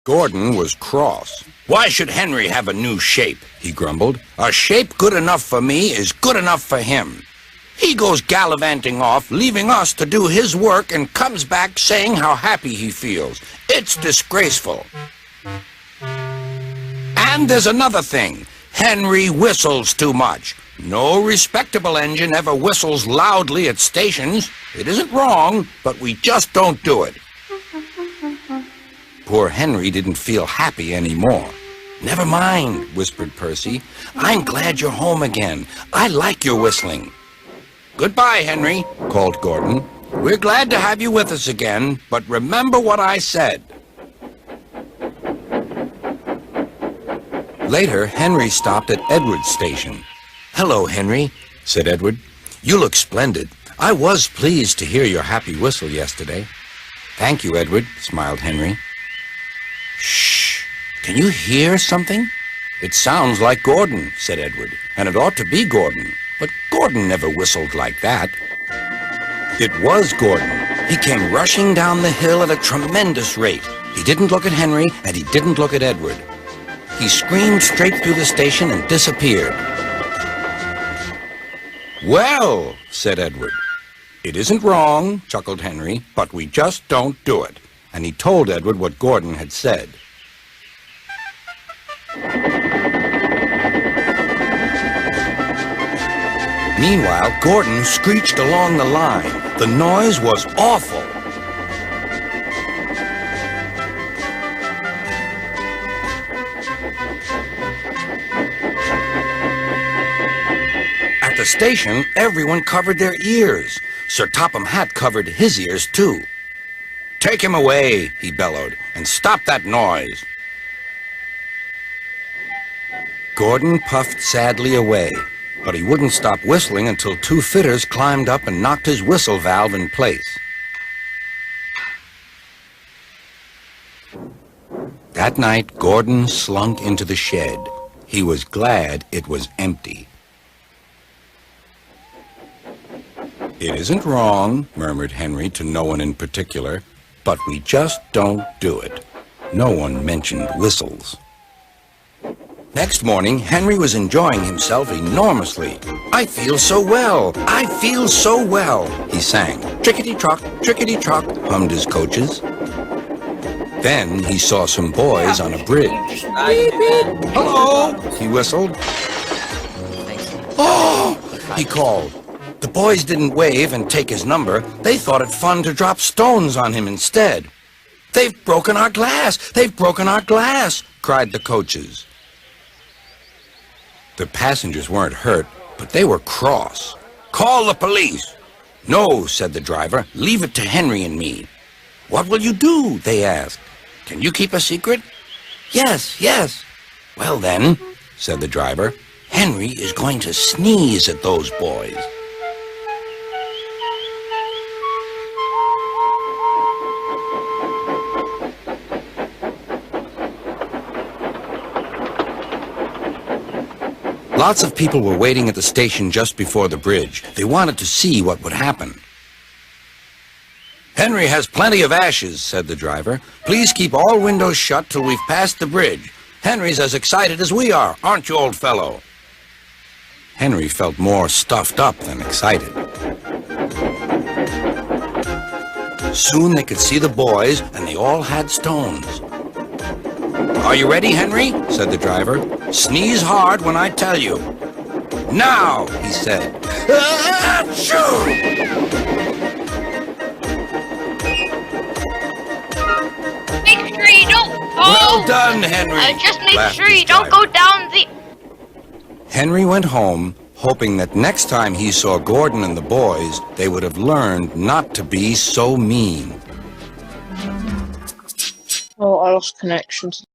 Gordon was cross. "Why should Henry have a new shape?" he grumbled. "A shape good enough for me is good enough for him. He goes gallivanting off, leaving us to do his work, and comes back saying how happy he feels. It's disgraceful. And there's another thing. Henry whistles too much. No respectable engine ever whistles loudly at stations. It isn't wrong, but we just don't do it." Poor Henry didn't feel happy anymore. "Never mind," whispered Percy. "I'm glad you're home again. I like your whistling." "Goodbye, Henry," called Gordon. "We're glad to have you with us again, but remember what I said." Later, Henry stopped at Edward's station. "Hello, Henry," said Edward. "You look splendid. I was pleased to hear your happy whistle yesterday." "Thank you, Edward," smiled Henry. "Shh! Can you hear something?" "It sounds like Gordon," said Edward, "and it ought to be Gordon. But Gordon never whistled like that." It was Gordon. He came rushing down the hill at a tremendous rate. He didn't look at Henry, and he didn't look at Edward. He screamed straight through the station and disappeared. "Well," said Edward. "It isn't wrong," chuckled Henry, "but we just don't do it." And he told Edward what Gordon had said. Meanwhile, Gordon screeched along the line. The noise was awful. At the station, everyone covered their ears. Sir Topham Hatt covered his ears, too. "Take him away," he bellowed, "and stop that noise." Gordon puffed sadly away, but he wouldn't stop whistling until two fitters climbed up and knocked his whistle valve in place. That night, Gordon slunk into the shed. He was glad it was empty. "It isn't wrong," murmured Henry to no one in particular, "but we just don't do it." No one mentioned whistles. Next morning, Henry was enjoying himself enormously. "I feel so well, I feel so well," he sang. "Trickety-trock, trickety-trock," hummed his coaches. Then he saw some boys on a bridge. "Beep, beep. Hello," he whistled. "Oh," he called. The boys didn't wave and take his number. They thought it fun to drop stones on him instead. "They've broken our glass! They've broken our glass!" cried the coaches. The passengers weren't hurt, but they were cross. "Call the police." "No," said the driver. "Leave it to Henry and me." "What will you do?" they asked. "Can you keep a secret?" "Yes, yes." "Well then," said the driver, "Henry is going to sneeze at those boys." Lots of people were waiting at the station just before the bridge. They wanted to see what would happen. "Henry has plenty of ashes," said the driver. "Please keep all windows shut till we've passed the bridge. Henry's as excited as we are, aren't you, old fellow?" Henry felt more stuffed up than excited. Soon they could see the boys, and they all had stones. "Are you ready, Henry?" said the driver. "Sneeze hard when I tell you." "Now," he said. Achoo! Make sure you don't fall. Well done, Henry. Just make laughed sure his you don't driver. go down the... Henry went home, hoping that next time he saw Gordon and the boys, they would have learned not to be so mean. Oh, I lost connection.